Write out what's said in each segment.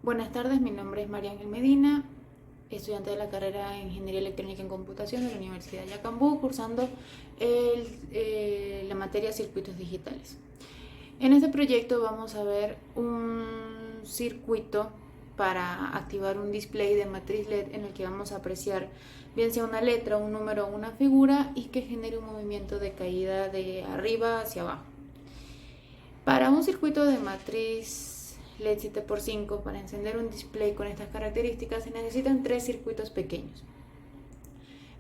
Buenas tardes, mi nombre es María Ángel Medina, estudiante de la carrera de Ingeniería Electrónica en Computación de la Universidad de Yacambú, cursando la materia Circuitos Digitales. En este proyecto vamos a ver un circuito para activar un display de matriz LED en el que vamos a apreciar bien sea una letra, un número o una figura y que genere un movimiento de caída de arriba hacia abajo. Para un circuito de matriz LED 7x5, para encender un display con estas características se necesitan 3 circuitos pequeños.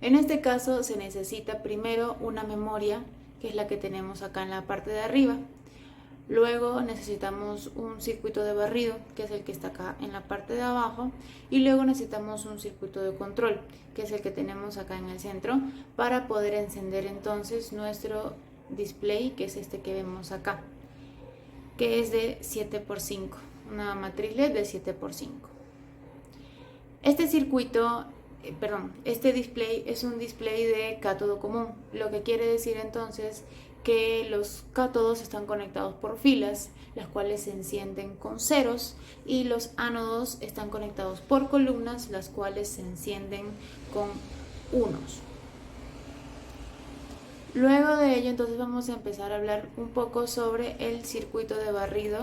En este caso se necesita primero una memoria, que es la que tenemos acá en la parte de arriba. Luego necesitamos un circuito de barrido, que es el que está acá en la parte de abajo. Y luego necesitamos un circuito de control, que es el que tenemos acá en el centro, para poder encender entonces nuestro display, que es este que vemos acá, que es de 7x5, una matriz LED de 7x5. Este circuito, este display es un display de cátodo común, lo que quiere decir entonces que los cátodos están conectados por filas, las cuales se encienden con ceros, y los ánodos están conectados por columnas, las cuales se encienden con unos. Luego de ello, entonces vamos a empezar a hablar un poco sobre el circuito de barrido,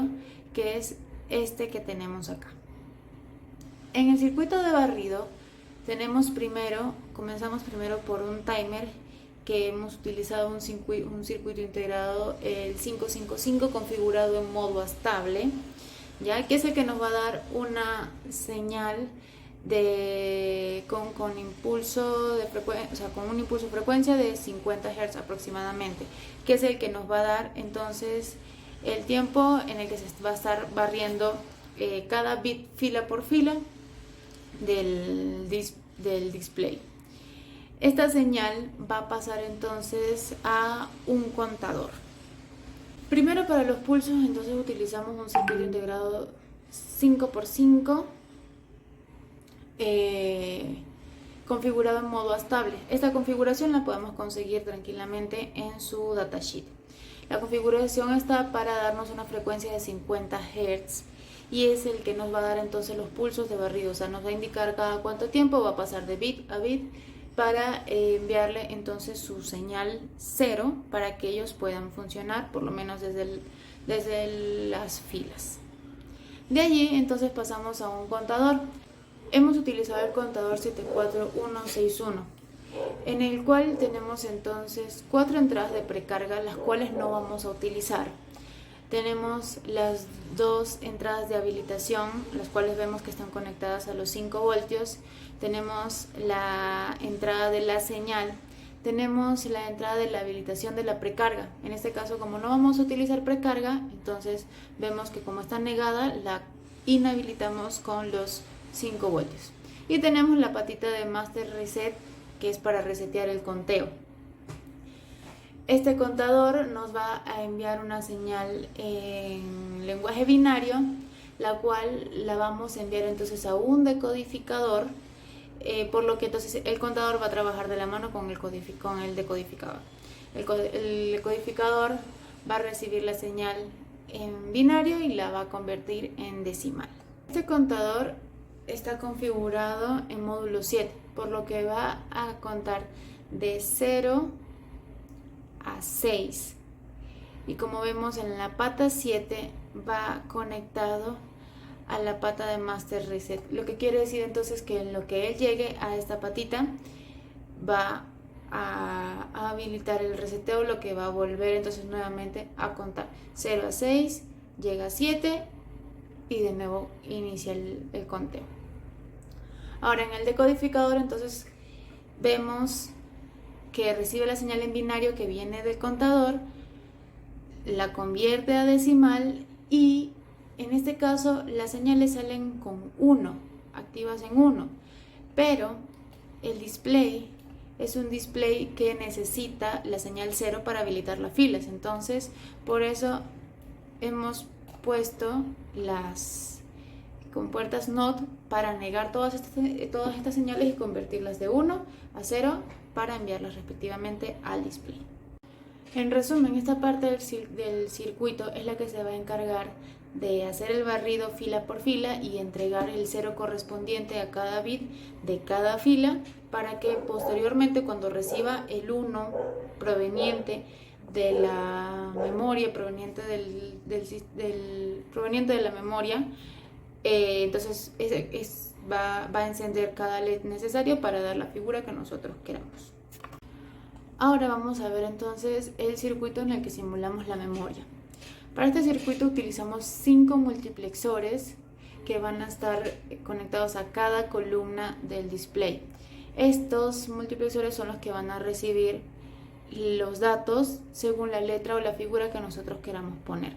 que es este que tenemos acá. En el circuito de barrido comenzamos primero por un timer que hemos utilizado un circuito integrado, el 555, configurado en modo estable, ya que es el que nos va a dar una señal con un impulso de frecuencia de 50 Hz aproximadamente, que es el que nos va a dar entonces el tiempo en el que se va a estar barriendo cada bit fila por fila del display. Esta señal va a pasar entonces a un contador. Primero, para los pulsos entonces utilizamos un circuito integrado 5x5 configurado en modo estable. Esta configuración la podemos conseguir tranquilamente en su datasheet. La configuración está para darnos una frecuencia de 50 Hz y es el que nos va a dar entonces los pulsos de barrido, o sea, nos va a indicar cada cuánto tiempo va a pasar de bit a bit para enviarle entonces su señal 0 para que ellos puedan funcionar por lo menos desde las filas. De allí entonces pasamos a un contador. Hemos utilizado el contador 74161, en el cual tenemos entonces 4 entradas de precarga, las cuales no vamos a utilizar. Tenemos las 2 entradas de habilitación, las cuales vemos que están conectadas a los 5 voltios. Tenemos la entrada de la señal. Tenemos la entrada de la habilitación de la precarga. En este caso, como no vamos a utilizar precarga, entonces vemos que como está negada, la inhabilitamos con los 5 voltios. Y tenemos la patita de Master Reset, que es para resetear el conteo. Este contador nos va a enviar una señal en lenguaje binario, la cual la vamos a enviar entonces a un decodificador, por lo que entonces el contador va a trabajar de la mano con el decodificador. El decodificador va a recibir la señal en binario y la va a convertir en decimal. Este contador está configurado en módulo 7, por lo que va a contar de 0 a 6, y como vemos en la pata 7 va conectado a la pata de Master Reset, lo que quiere decir entonces que en lo que él llegue a esta patita va a habilitar el reseteo, lo que va a volver entonces nuevamente a contar 0 a 6, llega a 7 y de nuevo inicia el conteo. Ahora en el decodificador entonces vemos que recibe la señal en binario que viene del contador, la convierte a decimal y en este caso las señales salen con 1, activas en 1, pero el display es un display que necesita la señal 0 para habilitar las filas, entonces por eso hemos puesto las compuertas NOT para negar todas estas señales y convertirlas de 1 a 0 para enviarlas respectivamente al display. En resumen, esta parte del circuito es la que se va a encargar de hacer el barrido fila por fila y entregar el 0 correspondiente a cada bit de cada fila, para que posteriormente, cuando reciba el 1 proveniente de la memoria, proveniente proveniente de la memoria, entonces va a encender cada LED necesario para dar la figura que nosotros queramos. Ahora vamos a ver entonces el circuito en el que simulamos la memoria. Para este circuito utilizamos 5 multiplexores que van a estar conectados a cada columna del display. Estos multiplexores son los que van a recibir los datos según la letra o la figura que nosotros queramos poner.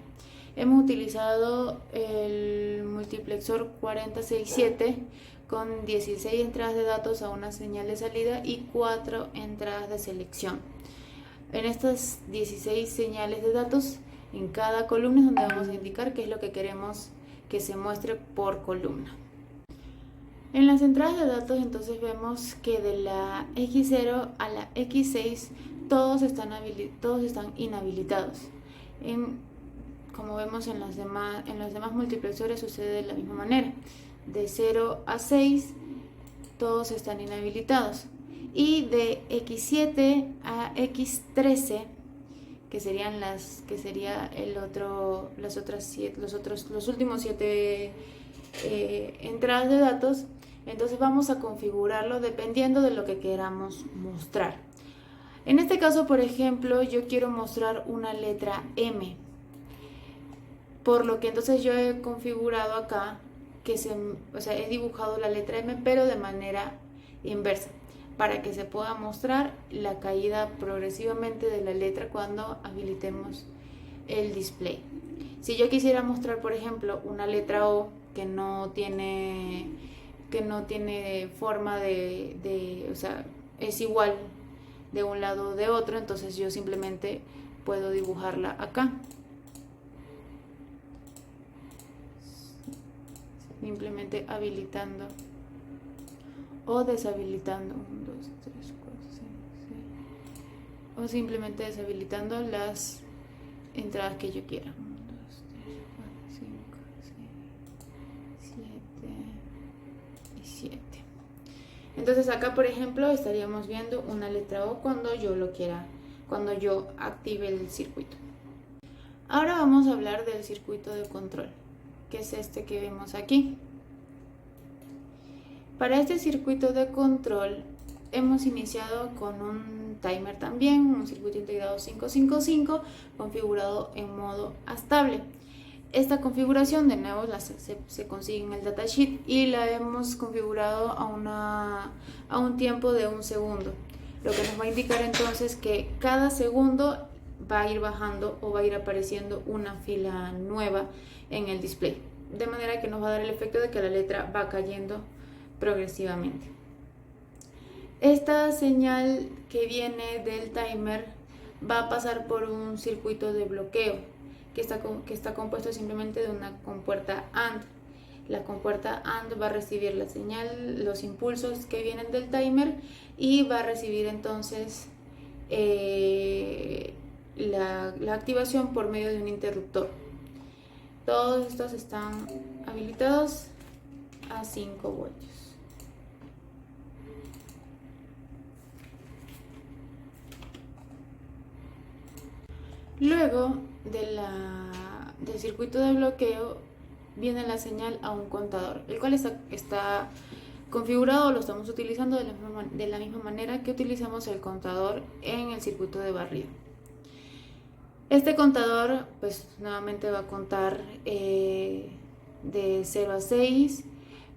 Hemos utilizado el multiplexor 4067 con 16 entradas de datos a una señal de salida y 4 entradas de selección. En estas 16 señales de datos, en cada columna es donde vamos a indicar qué es lo que queremos que se muestre por columna. En las entradas de datos entonces vemos que de la X0 a la X6 todos están inhabilitados. Como vemos en los demás multiplexores sucede de la misma manera. De 0 a 6 todos están inhabilitados. Y de X7 a X13, que serían los últimos 7 entradas de datos, entonces vamos a configurarlo dependiendo de lo que queramos mostrar. En este caso, por ejemplo, yo quiero mostrar una letra M, por lo que entonces yo he configurado acá que he dibujado la letra M pero de manera inversa, para que se pueda mostrar la caída progresivamente de la letra cuando habilitemos el display. Si yo quisiera mostrar, por ejemplo, una letra O que no tiene forma o sea, es igual de un lado o de otro, entonces yo simplemente puedo dibujarla acá. Simplemente habilitando o deshabilitando 1, 2, 3, 4, 5, 6, o simplemente deshabilitando las entradas que yo quiera. 1, 2, 3, 4, 5, 6, 7 y 7. Entonces acá, por ejemplo, estaríamos viendo una letra O cuando yo lo quiera, cuando yo active el circuito. Ahora vamos a hablar del circuito de control, que es este que vemos aquí. Para este circuito de control hemos iniciado con un timer también, un circuito integrado 555 configurado en modo estable. Esta configuración de nuevo se consigue en el datasheet y la hemos configurado a un tiempo de 1 segundo, lo que nos va a indicar entonces que cada segundo va a ir bajando o va a ir apareciendo una fila nueva en el display, de manera que nos va a dar el efecto de que la letra va cayendo progresivamente. Esta señal que viene del timer va a pasar por un circuito de bloqueo que está compuesto simplemente de una compuerta AND. La compuerta AND va a recibir la señal, los impulsos que vienen del timer, y va a recibir entonces la activación por medio de un interruptor. Todos estos están habilitados a 5 voltios. Luego del circuito de bloqueo viene la señal a un contador, el cual está configurado, lo estamos utilizando de la misma manera que utilizamos el contador en el circuito de barrido. Este contador pues nuevamente va a contar de 0 a 6,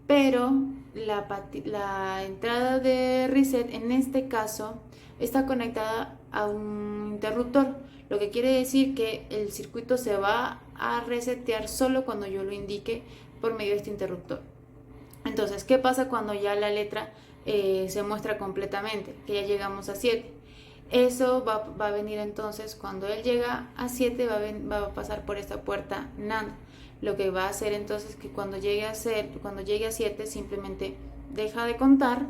pero la entrada de reset en este caso está conectada a un interruptor, lo que quiere decir que el circuito se va a resetear solo cuando yo lo indique por medio de este interruptor. Entonces, ¿qué pasa cuando ya la letra se muestra completamente? Que ya llegamos a 7. Eso va a venir entonces, cuando él llega a 7, va a pasar por esta puerta NAND. Lo que va a hacer entonces que cuando llegue a 7 simplemente deja de contar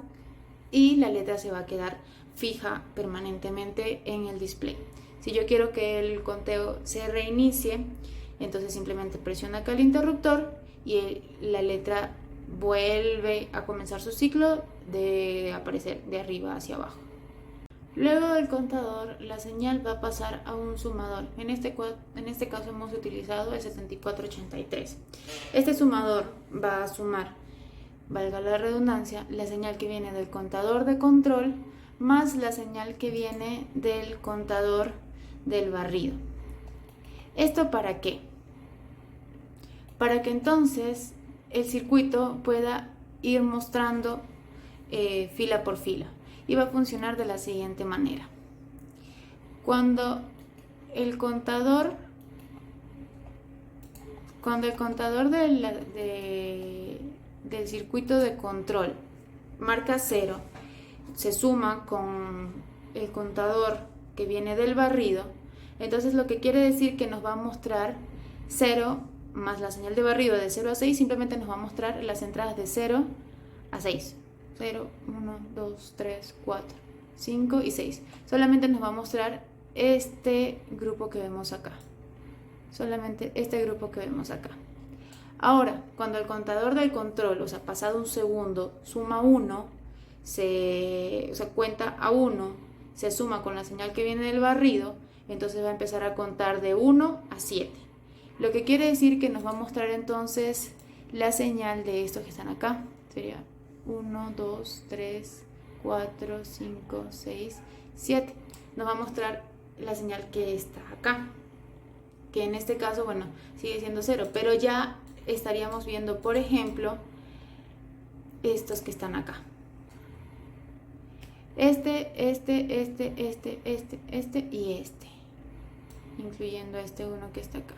y la letra se va a quedar fija permanentemente en el display. Si yo quiero que el conteo se reinicie, Entonces simplemente presiona acá el interruptor y la letra vuelve a comenzar su ciclo de aparecer de arriba hacia abajo. Luego del contador, la señal va a pasar a un sumador. En este caso hemos utilizado el 7483. Este sumador va a sumar, valga la redundancia, la señal que viene del contador de control más la señal que viene del contador del barrido. ¿Esto para qué? Para que entonces el circuito pueda ir mostrando fila por fila. Y va a funcionar de la siguiente manera. Cuando el contador del circuito de control marca 0, se suma con el contador que viene del barrido, entonces lo que quiere decir que nos va a mostrar 0 más la señal de barrido de 0 a 6, simplemente nos va a mostrar las entradas de 0 a 6. 0, 1, 2, 3, 4, 5 y 6. Solamente nos va a mostrar este grupo que vemos acá. Solamente este grupo que vemos acá. Ahora, cuando el contador del control, o sea, pasado un segundo, suma 1, cuenta a 1, se suma con la señal que viene del barrido, entonces va a empezar a contar de 1 a 7. Lo que quiere decir que nos va a mostrar entonces la señal de estos que están acá. Sería 1, 2, 3, 4, 5, 6, 7. Nos va a mostrar la señal que está acá, que en este caso, bueno, sigue siendo 0, pero ya estaríamos viendo, por ejemplo, estos que están acá. Este y este, incluyendo este uno que está acá.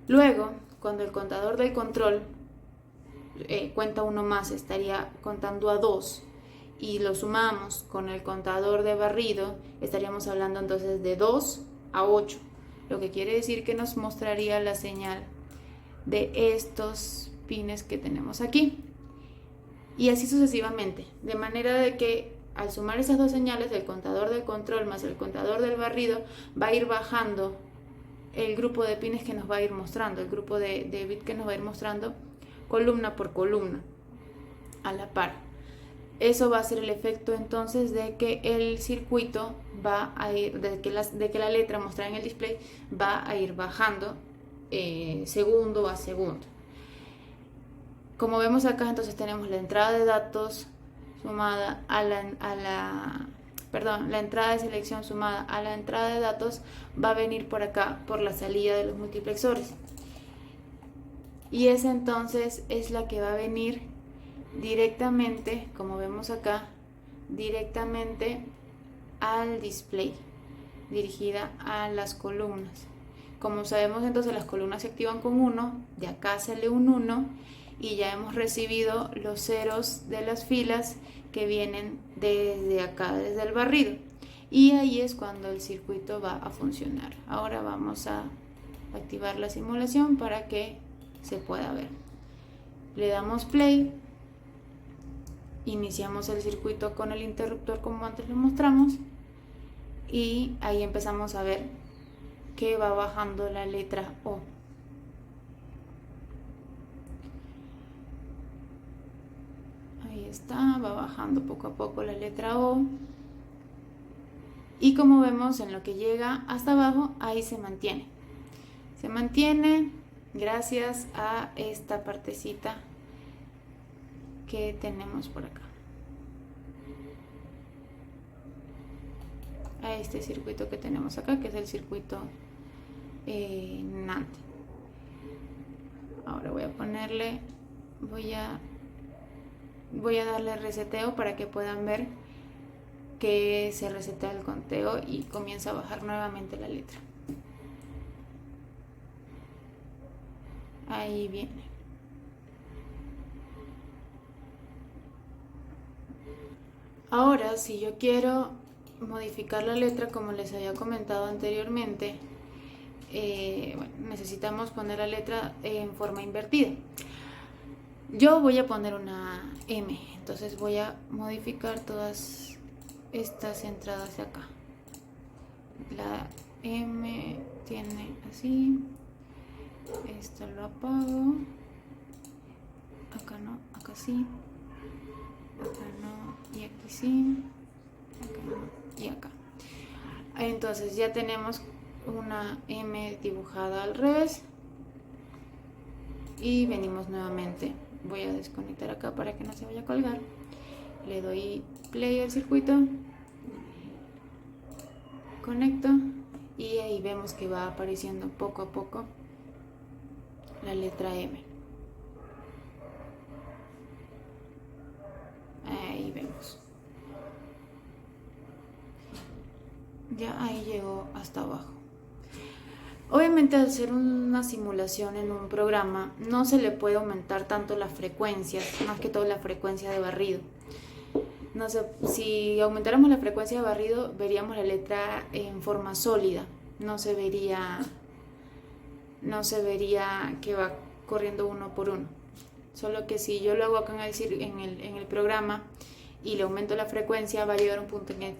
Luego, cuando el contador del control cuenta uno más, estaría contando a 2 y lo sumamos con el contador de barrido, estaríamos hablando entonces de 2 a 8, lo que quiere decir que nos mostraría la señal de estos pines que tenemos aquí, y así sucesivamente, de manera de que al sumar esas dos señales del contador del control más el contador del barrido, va a ir bajando el grupo de pines que nos va a ir mostrando, el grupo de bits que nos va a ir mostrando columna por columna a la par. Eso va a ser el efecto entonces de que el circuito va a ir, de que la letra mostrada en el display va a ir bajando segundo a segundo. Como vemos acá, entonces tenemos la entrada de datos sumada la entrada de selección sumada a la entrada de datos va a venir por acá, por la salida de los multiplexores. Y esa entonces es la que va a venir directamente, como vemos acá, directamente al display, dirigida a las columnas. Como sabemos, entonces las columnas se activan con 1, de acá sale un 1 y ya hemos recibido los ceros de las filas que vienen desde acá, desde el barrido. Y ahí es cuando el circuito va a funcionar. Ahora vamos a activar la simulación para que se pueda ver. Le damos play, iniciamos el circuito con el interruptor como antes lo mostramos y ahí empezamos a ver que va bajando la letra O. Ahí está, va bajando poco a poco la letra O y como vemos, en lo que llega hasta abajo, ahí se mantiene gracias a esta partecita que tenemos por acá, a este circuito que tenemos acá, que es el circuito NAND. Ahora voy a darle reseteo para que puedan ver que se resetea el conteo y comienza a bajar nuevamente la letra. Ahí viene. Ahora, si yo quiero modificar la letra, como les había comentado anteriormente, necesitamos poner la letra en forma invertida. Yo voy a poner una M, entonces voy a modificar todas estas entradas de acá. La M tiene así. Esto lo apago. Acá no, acá sí. Acá no, y aquí sí. Acá no, y acá. Entonces ya tenemos una M dibujada al revés. Y venimos nuevamente. Voy a desconectar acá para que no se vaya a colgar. Le doy play al circuito. Conecto. Y ahí vemos que va apareciendo poco a poco la letra M. Ahí vemos. Ya ahí llegó hasta abajo. Obviamente al hacer una simulación en un programa no se le puede aumentar tanto las frecuencias, más que todo la frecuencia de barrido. No sé, si aumentáramos la frecuencia de barrido veríamos la letra en forma sólida, no se vería que va corriendo uno por uno. Solo que si yo lo hago acá en el programa y le aumento la frecuencia, va a llegar a un punto en que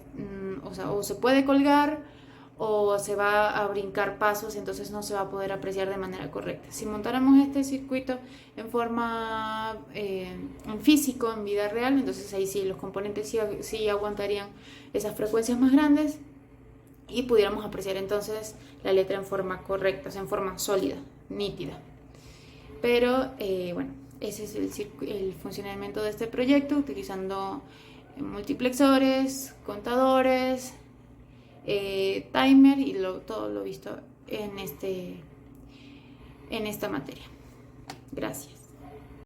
o se puede colgar o se va a brincar pasos, entonces no se va a poder apreciar de manera correcta. Si montáramos este circuito en forma en físico, en vida real, entonces ahí sí los componentes sí aguantarían esas frecuencias más grandes y pudiéramos apreciar entonces la letra en forma correcta, o sea, en forma sólida, nítida. Pero bueno, ese es el funcionamiento de este proyecto, utilizando multiplexores, contadores, timer y todo lo visto en esta materia. Gracias.